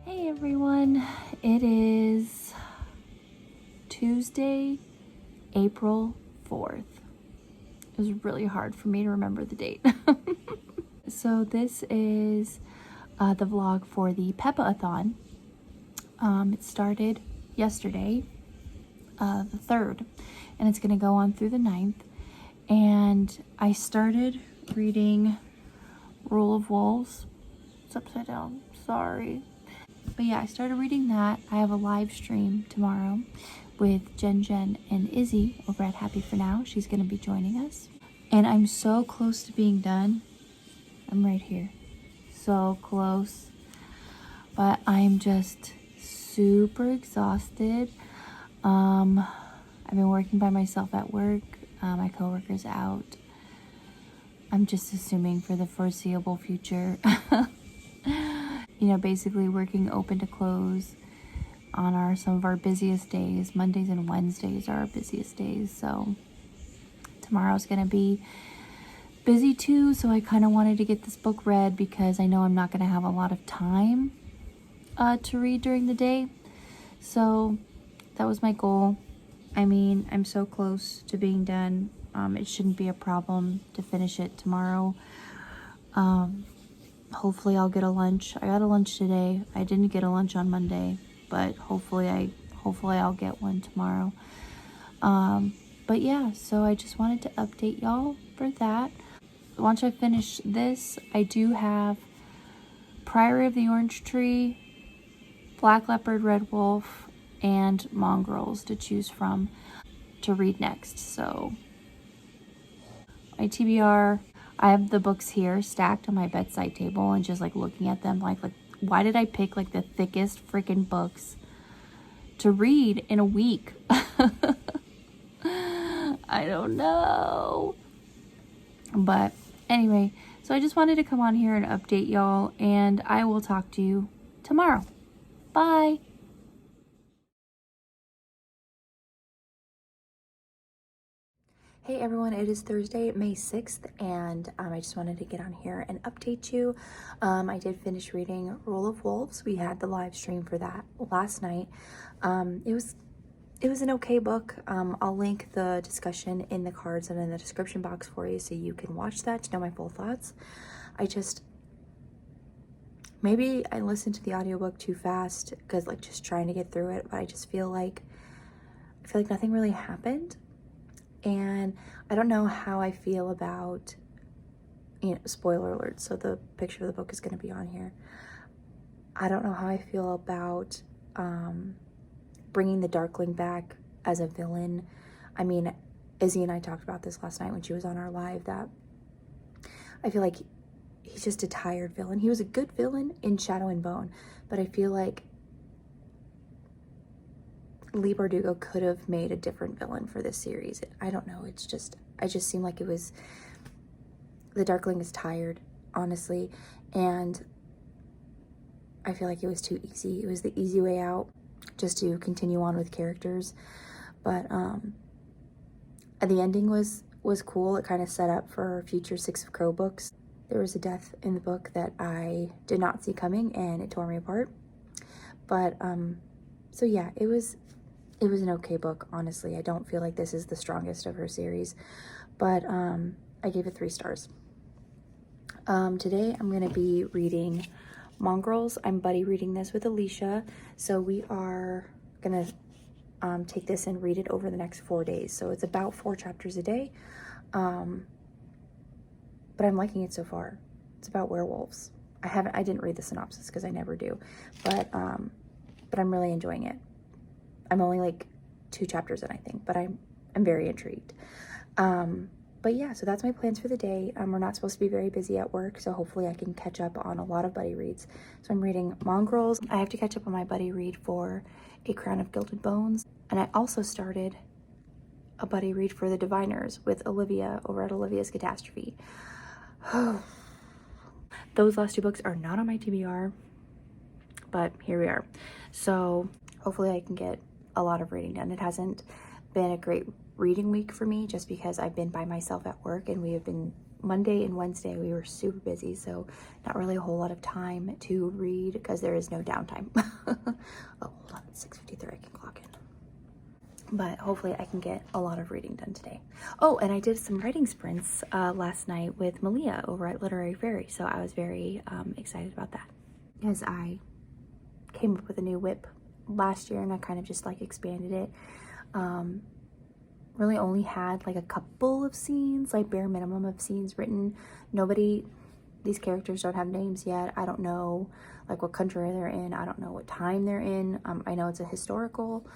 Hey everyone, it is Tuesday, April 4th. It was really hard for me to remember the date. So this is the vlog for the Peppathon. It started yesterday, the 3rd, and it's going to go on through the 9th. And I started reading Rule of Wolves. It's upside down, sorry. But yeah, I started reading that. I have a live stream tomorrow with Jen and Izzy over at Happy For Now. She's going to be joining us. And I'm so close to being done. I'm right here. So close. But I'm just super exhausted. I've been working by myself at work. My coworker's out. I'm just assuming for the foreseeable future. You know, basically working open to close on some of our busiest days. Mondays and Wednesdays are our busiest days, so tomorrow's gonna be busy too. So I kind of wanted to get this book read because I know I'm not gonna have a lot of time to read during the day. So that was my goal. I mean, I'm so close to being done. It shouldn't be a problem to finish it tomorrow. Hopefully I'll get a lunch. I got a lunch today. I didn't get a lunch on Monday, but hopefully I'll get one tomorrow. But yeah, so I just wanted to update y'all for that. Once I finish this, I do have Priory of the Orange Tree, Black Leopard, Red Wolf, and Mongrels to choose from to read next. So my TBR, I have the books here stacked on my bedside table and just like looking at them like why did I pick like the thickest freaking books to read in a week? I don't know. But anyway, so I just wanted to come on here and update y'all, and I will talk to you tomorrow. Bye. Hey everyone, it is Thursday, May 6th, and I just wanted to get on here and update you. I did finish reading Rule of Wolves. We had the live stream for that last night. It was an okay book. I'll link the discussion in the cards and in the description box for you so you can watch that to know my full thoughts. Maybe I listened to the audiobook too fast because like just trying to get through it, but I feel like nothing really happened. And I don't know how I feel about, you know, spoiler alert, so the picture of the book is going to be on here. I don't know how I feel about bringing the Darkling back as a villain. I mean, Izzy and I talked about this last night when she was on our live, that I feel like he's just a tired villain. He was a good villain in Shadow and Bone, but I feel like Leigh Bardugo could have made a different villain for this series. I don't know. I just seemed like the Darkling is tired, honestly, and I feel like it was too easy. It was the easy way out, just to continue on with characters. But the ending was cool. It kind of set up for future Six of Crow books. There was a death in the book that I did not see coming, and it tore me apart. But so yeah, it was an okay book, honestly. I don't feel like this is the strongest of her series, but I gave it 3 stars. Today I'm going to be reading Mongrels. I'm buddy reading this with Alicia, so we are going to take this and read it over the next 4 days. So it's about 4 chapters a day, but I'm liking it so far. It's about werewolves. I didn't read the synopsis because I never do, but I'm really enjoying it. I'm only like 2 chapters in, I think, but I'm very intrigued. But yeah, so that's my plans for the day. We're not supposed to be very busy at work, so hopefully I can catch up on a lot of buddy reads. So I'm reading Mongrels. I have to catch up on my buddy read for A Crown of Gilded Bones. And I also started a buddy read for The Diviners with Olivia over at Olivia's Catastrophe. Those last 2 books are not on my TBR, but here we are. So hopefully I can get a lot of reading done. It hasn't been a great reading week for me just because I've been by myself at work and we have been Monday and Wednesday we were super busy, so not really a whole lot of time to read because there is no downtime. Oh, hold on, it's 6:53, I can clock in. But hopefully I can get a lot of reading done today. Oh, and I did some writing sprints last night with Malia over at Literary Fairy, so I was very excited about that. As I came up with a new whip last year and I kind of just like expanded it. Really only had like a couple of scenes, like bare minimum of scenes written. These characters don't have names yet. I don't know like what country they're in. I don't know what time they're in. I know it's a historical.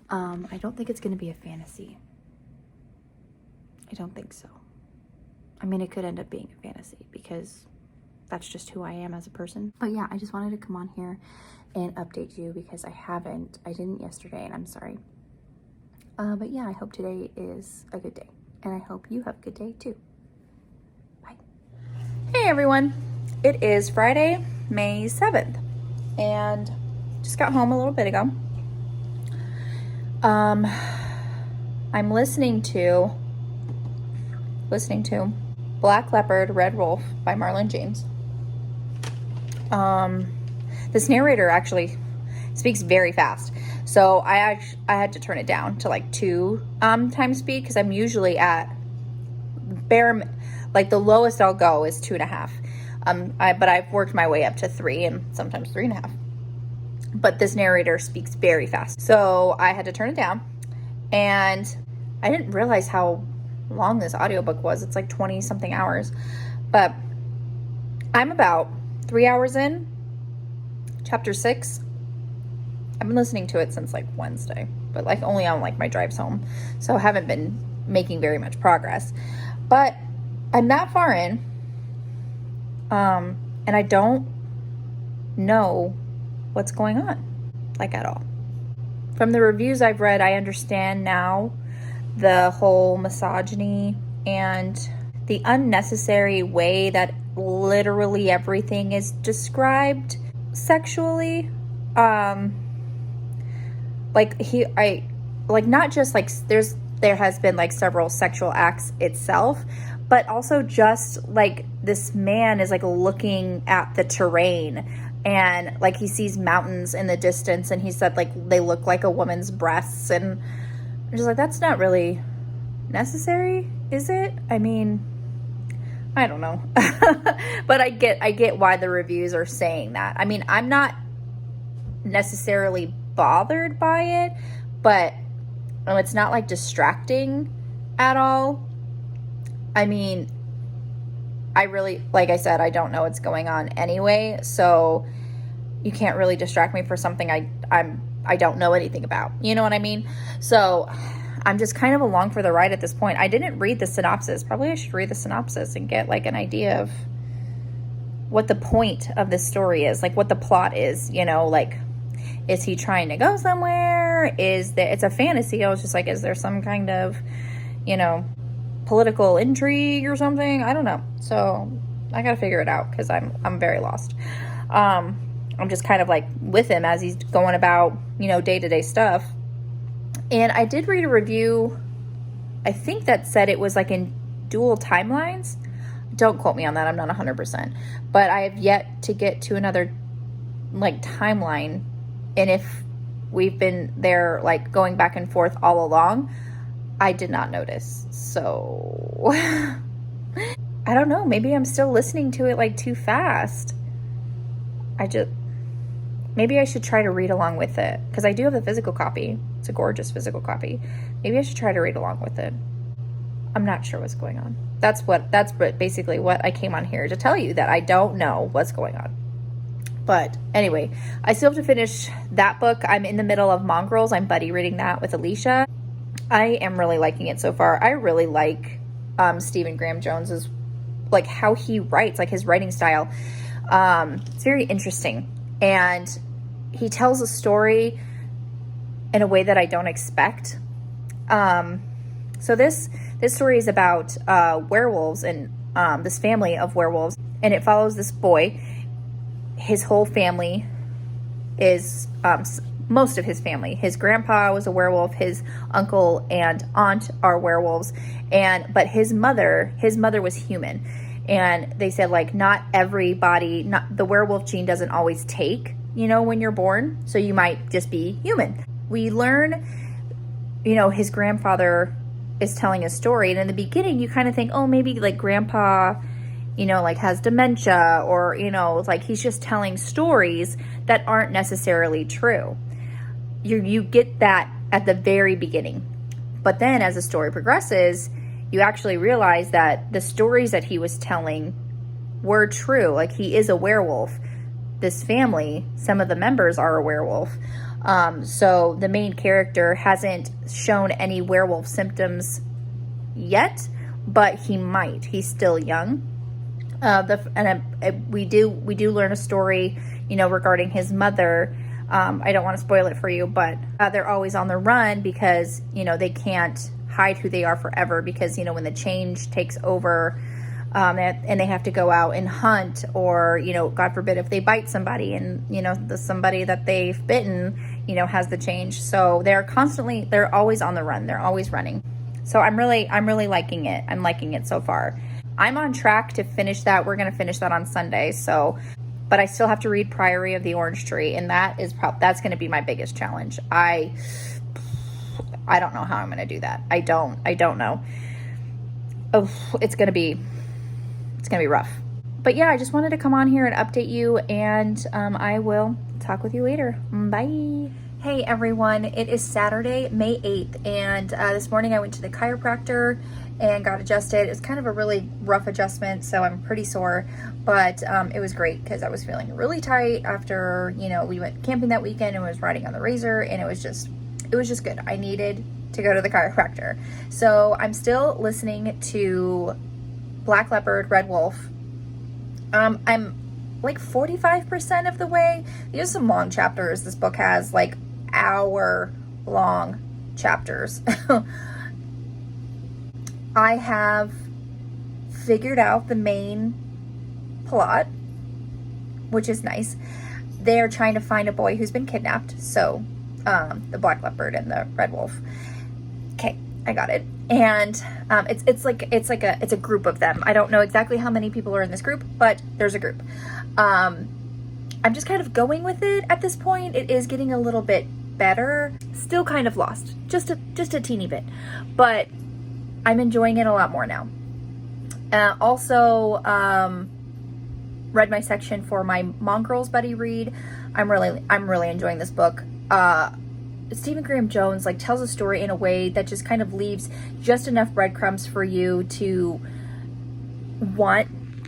I don't think it's going to be a fantasy. I don't think so. I mean, it could end up being a fantasy because that's just who I am as a person. But yeah, I just wanted to come on here and update you because I didn't yesterday, and I'm sorry. But yeah, I hope today is a good day, and I hope you have a good day too. Bye. Hey everyone, it is Friday, May 7th, and just got home a little bit ago. I'm listening to Black Leopard, Red Wolf by Marlon James. This narrator actually speaks very fast, so I had to turn it down to like 2 times speed because I'm usually at like the lowest I'll go is 2.5. But I've worked my way up to 3 and sometimes 3.5. But this narrator speaks very fast, so I had to turn it down, and I didn't realize how long this audiobook was. It's like 20 something hours, but I'm about 3 hours in, chapter 6. I've been listening to it since like Wednesday, but like only on like my drives home, so I haven't been making very much progress, but I'm that far in, and I don't know what's going on, like at all. From the reviews I've read, I understand now the whole misogyny and the unnecessary way that literally everything is described sexually. Not just like there has been like several sexual acts itself, but also just like this man is like looking at the terrain, and like he sees mountains in the distance, and he said like they look like a woman's breasts, and I'm just like, that's not really necessary, is it? I mean, I don't know. But I get why the reviews are saying that. I mean, I'm not necessarily bothered by it, but it's not like distracting at all. I mean, I really, like I said, I don't know what's going on anyway, so you can't really distract me for something I don't know anything about. You know what I mean? So I'm just kind of along for the ride at this point. I didn't read the synopsis. Probably I should read the synopsis and get like an idea of what the point of this story is, like what the plot is, you know, like, is he trying to go somewhere? It's a fantasy. I was just like, is there some kind of, you know, political intrigue or something? I don't know. So I gotta figure it out because I'm very lost. I'm just kind of like with him as he's going about, you know, day-to-day stuff. And I did read a review, I think that said it was like in dual timelines. Don't quote me on that. I'm not 100%. But I have yet to get to another like timeline. And if we've been there like going back and forth all along, I did not notice. So I don't know. Maybe I'm still listening to it like too fast. Maybe I should try to read along with it because I do have a physical copy. It's a gorgeous physical copy. Maybe I should try to read along with it. I'm not sure what's going on. That's basically what I came on here to tell you, that I don't know what's going on. But anyway, I still have to finish that book. I'm in the middle of Mongrels. I'm buddy reading that with Alicia. I am really liking it so far. I really like Stephen Graham Jones's, like how he writes, like his writing style. It's very interesting. And he tells a story in a way that I don't expect. So this story is about werewolves and this family of werewolves. And it follows this boy. His whole family is most of his family. His grandpa was a werewolf, his uncle and aunt are werewolves, but his mother was human. And they said, like, not everybody, not the werewolf gene doesn't always take, you know, when you're born. So you might just be human. We learn, you know, his grandfather is telling a story. And in the beginning, you kind of think, oh, maybe like grandpa, you know, like has dementia, or, you know, like he's just telling stories that aren't necessarily true. You get that at the very beginning. But then as the story progresses, you actually realize that the stories that he was telling were true. Like, he is a werewolf. This family, some of the members are a werewolf. So the main character hasn't shown any werewolf symptoms yet, but he might. He's still young. We do learn a story, you know, regarding his mother. I don't want to spoil it for you, but they're always on the run because, you know, they can't hide who they are forever, because, you know, when the change takes over, and they have to go out and hunt, or, you know, God forbid if they bite somebody and, you know, somebody that they've bitten, you know, has the change. So they're always on the run. They're always running. So I'm really liking it. I'm liking it so far. I'm on track to finish that. We're going to finish that on Sunday. So, but I still have to read Priory of the Orange Tree, and that's going to be my biggest challenge. I don't know how I'm going to do that. I don't know. Oh, it's going to be rough. But yeah, I just wanted to come on here and update you, and I will talk with you later. Bye. Hey everyone, it is Saturday, May 8th, and this morning I went to the chiropractor and got adjusted. It was kind of a really rough adjustment, so I'm pretty sore, but it was great because I was feeling really tight after, you know, we went camping that weekend and was riding on the Razor, and it was just good. I needed to go to the chiropractor. So I'm still listening to Black Leopard, Red Wolf. I'm like 45% of the way. There's some long chapters. This book has like hour-long chapters. I have figured out the main plot, which is nice. They're trying to find a boy who's been kidnapped. So the Black Leopard and the Red Wolf. Okay, I got it. And it's a group of them. I don't know exactly how many people are in this group, but there's a group. I'm just kind of going with it at this point. It is getting a little bit better. Still kind of lost, just a teeny bit, but I'm enjoying it a lot more now. Also, read my section for my Mom Girls buddy read. I'm really enjoying this book. Stephen Graham Jones like tells a story in a way that just kind of leaves just enough breadcrumbs for you to want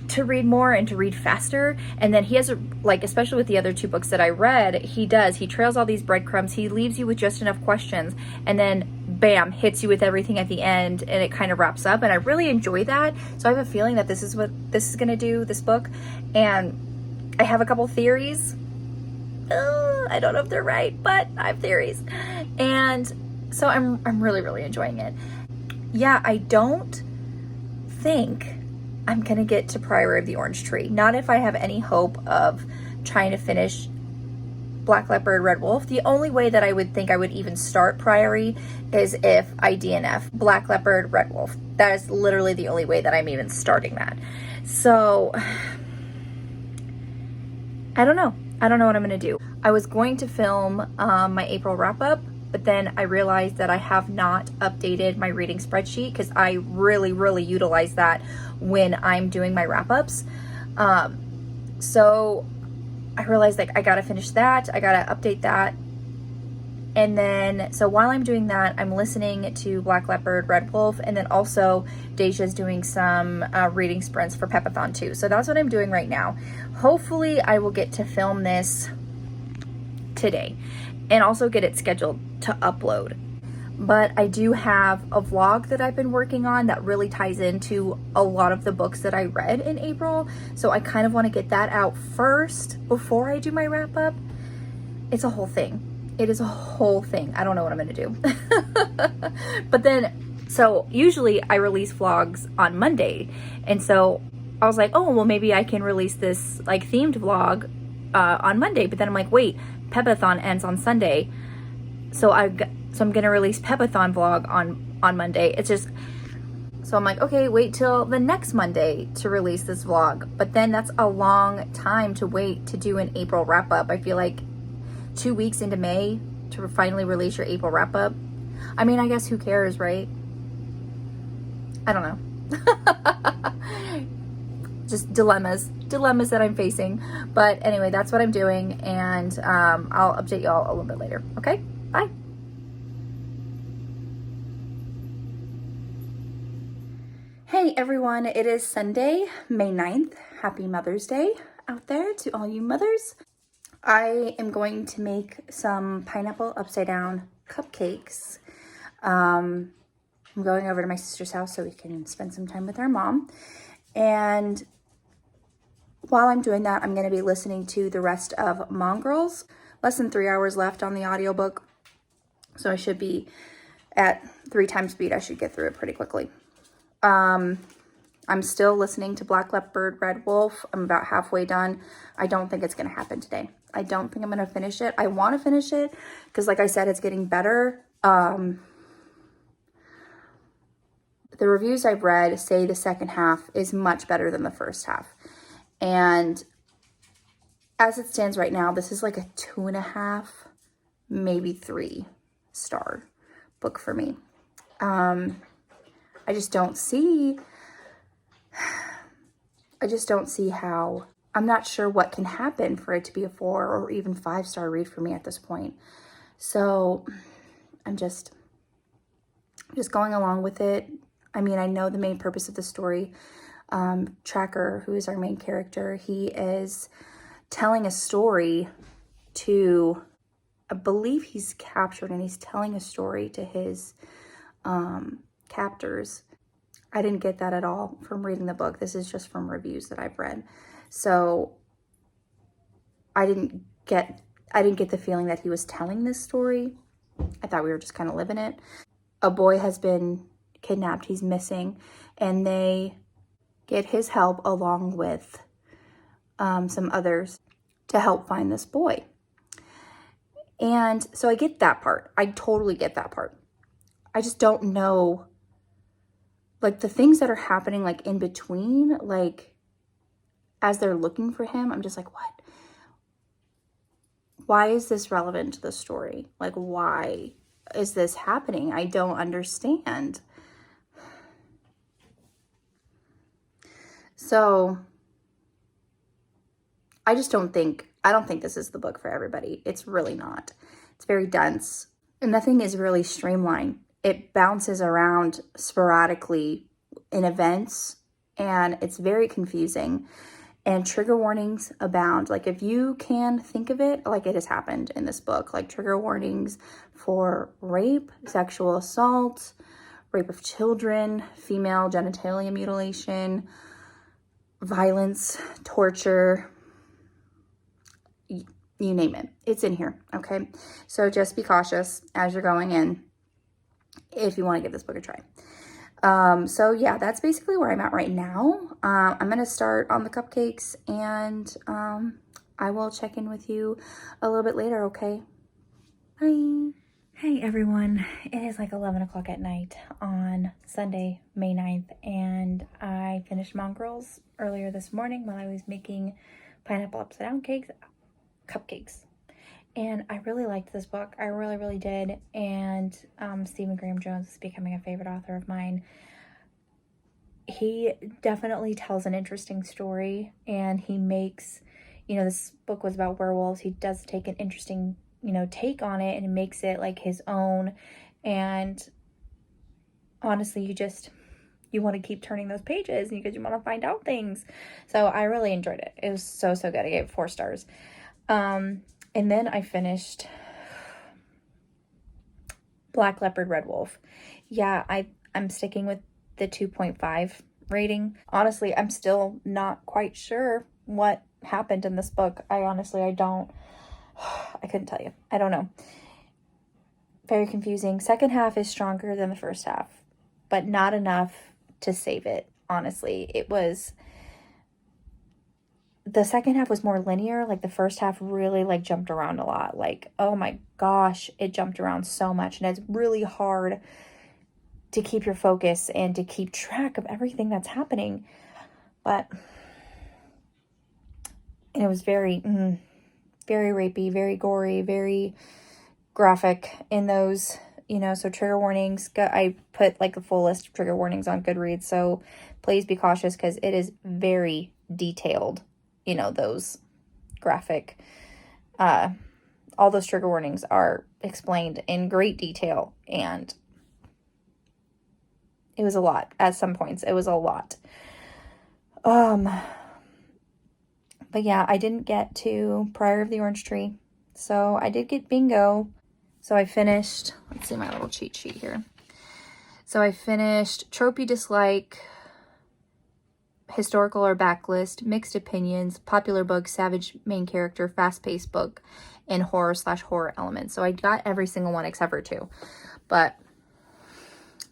to read more and to read faster. And then he has especially with the other two books that I read, he trails all these breadcrumbs. He leaves you with just enough questions, and then bam, hits you with everything at the end, and it kind of wraps up. And I really enjoy that. So I have a feeling that this is what this is going to do, this book. And I have a couple theories. I don't know if they're right, but I have theories. And so I'm really enjoying it. Yeah, I don't think I'm gonna get to Priory of the Orange Tree. Not if I have any hope of trying to finish Black Leopard, Red Wolf. The only way that I would think I would even start Priory is if I DNF Black Leopard, Red Wolf. That is literally the only way that I'm even starting that. So I don't know what I'm gonna do. I was going to film my April wrap-up, but then I realized that I have not updated my reading spreadsheet, because I really utilize that when I'm doing my wrap-ups. So I realized like I gotta finish that, I gotta update that. And then, so while I'm doing that, I'm listening to Black Leopard, Red Wolf, and then also Daijah's doing some reading sprints for Peppathon too. So that's what I'm doing right now. Hopefully I will get to film this today and also get it scheduled to upload. But I do have a vlog that I've been working on that really ties into a lot of the books that I read in April. So I kind of want to get that out first before I do my wrap up. It's a whole thing. It is a whole thing. I don't know what I'm going to do. But then, so usually I release vlogs on Monday. And so I was like, oh, well, maybe I can release this like themed vlog on Monday. But then I'm like, wait, Peppathon ends on Sunday. So I'm gonna release Peppathon vlog on Monday. It's just, so I'm like, okay, wait till the next Monday to release this vlog. But then that's a long time to wait to do an April wrap up. I feel like 2 weeks into May to finally release your April wrap up. I mean, I guess who cares, right? I don't know. Just dilemmas that I'm facing. But anyway, that's what I'm doing, and I'll update y'all a little bit later. Okay, bye. Hey everyone, it is Sunday, May 9th. Happy Mother's Day out there to all you mothers. I am going to make some pineapple upside down cupcakes. I'm going over to my sister's house so we can spend some time with our mom. And while I'm doing that, I'm going to be listening to the rest of Mongrels. Less than 3 hours left on the audiobook. So I should be at 3 times speed. I should get through it pretty quickly. I'm still listening to Black Leopard, Red Wolf. I'm about halfway done. I don't think it's going to happen today. I don't think I'm going to finish it. I want to finish it because, like I said, it's getting better. The reviews I've read say the second half is much better than the first half. And as it stands right now, this is like a 2.5, maybe 3 star book for me. I just don't see how, I'm not sure what can happen for it to be a 4 or even 5 star read for me at this point. So I'm just going along with it. I mean, I know the main purpose of the story. Tracker, who is our main character, he is telling a story to, I believe he's captured, and he's telling a story to his captors. I didn't get that at all from reading the book. This is just from reviews that I've read. So I didn't get the feeling that he was telling this story. I thought we were just kind of living it. A boy has been kidnapped. He's missing, and they get his help along with some others to help find this boy. And so I get that part. I totally get that part. I just don't know, like, the things that are happening, like, in between, like, as they're looking for him, I'm just like, what? Why is this relevant to the story? Like, why is this happening? I don't understand. So I don't think this is the book for everybody. It's really not. It's very dense, and nothing is really streamlined. It bounces around sporadically in events, and it's very confusing, and trigger warnings abound. Like, if you can think of it, like, it has happened in this book, like trigger warnings for rape, sexual assault, rape of children, female genitalia mutilation, violence, torture, you name it. It's in here, okay? So just be cautious as you're going in if you want to give this book a try. So yeah, that's basically where I'm at right now. I'm going to start on the cupcakes, and I will check in with you a little bit later, okay? Bye. Hey everyone, it is like 11 o'clock at night on Sunday, May 9th, and I finished Mongrels earlier this morning while I was making pineapple upside down cupcakes. And I really liked this book. I really, really did. And Stephen Graham Jones is becoming a favorite author of mine. He definitely tells an interesting story, and he makes, this book was about werewolves. He does take an interesting, take on it, and makes it like his own. And honestly, you want to keep turning those pages because you want to find out things. So I really enjoyed it. It was so, so good. I gave it 4 stars. And then I finished Black Leopard, Red Wolf. Yeah, I'm sticking with the 2.5 rating. Honestly, I'm still not quite sure what happened in this book. I couldn't tell you. I don't know. Very confusing. Second half is stronger than the first half, but not enough to save it. Honestly, the second half was more linear. Like the first half really like jumped around a lot. Like, oh my gosh, it jumped around so much. And it's really hard to keep your focus and to keep track of everything that's happening. And it was very, very rapey, very gory, very graphic in those, you know, so trigger warnings. I put like a full list of trigger warnings on Goodreads, so please be cautious because it is very detailed, you know, those graphic, all those trigger warnings are explained in great detail, and it was a lot. At some points, it was a lot. But yeah, I didn't get to Prior of the Orange Tree. So I did get bingo. So I finished, let's see my little cheat sheet here. So I finished Trope You Dislike, Historical or Backlist, Mixed Opinions, Popular Book, Savage Main Character, Fast-Paced Book, and Horror/Horror Elements. So I got every single one except for 2. But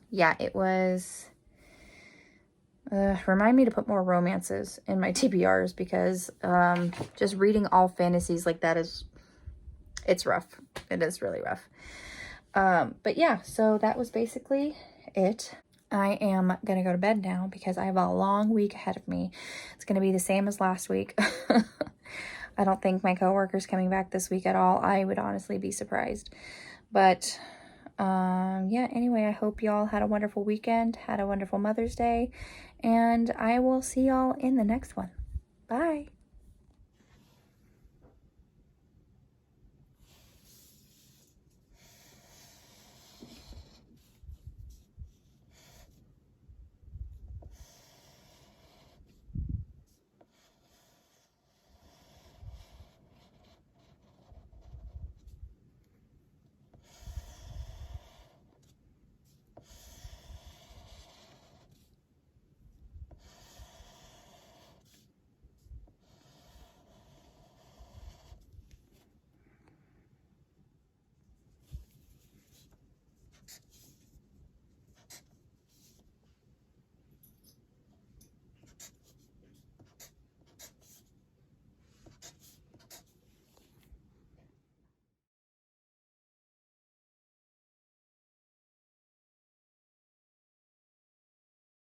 yeah, it was... remind me to put more romances in my TBRs because just reading all fantasies like that it's rough. It is really rough. But yeah, so that was basically it. I am gonna go to bed now because I have a long week ahead of me. It's gonna be the same as last week. I don't think my coworker's coming back this week at all. I would honestly be surprised. But yeah, anyway, I hope y'all had a wonderful weekend, had a wonderful Mother's Day, and I will see y'all in the next one. Bye.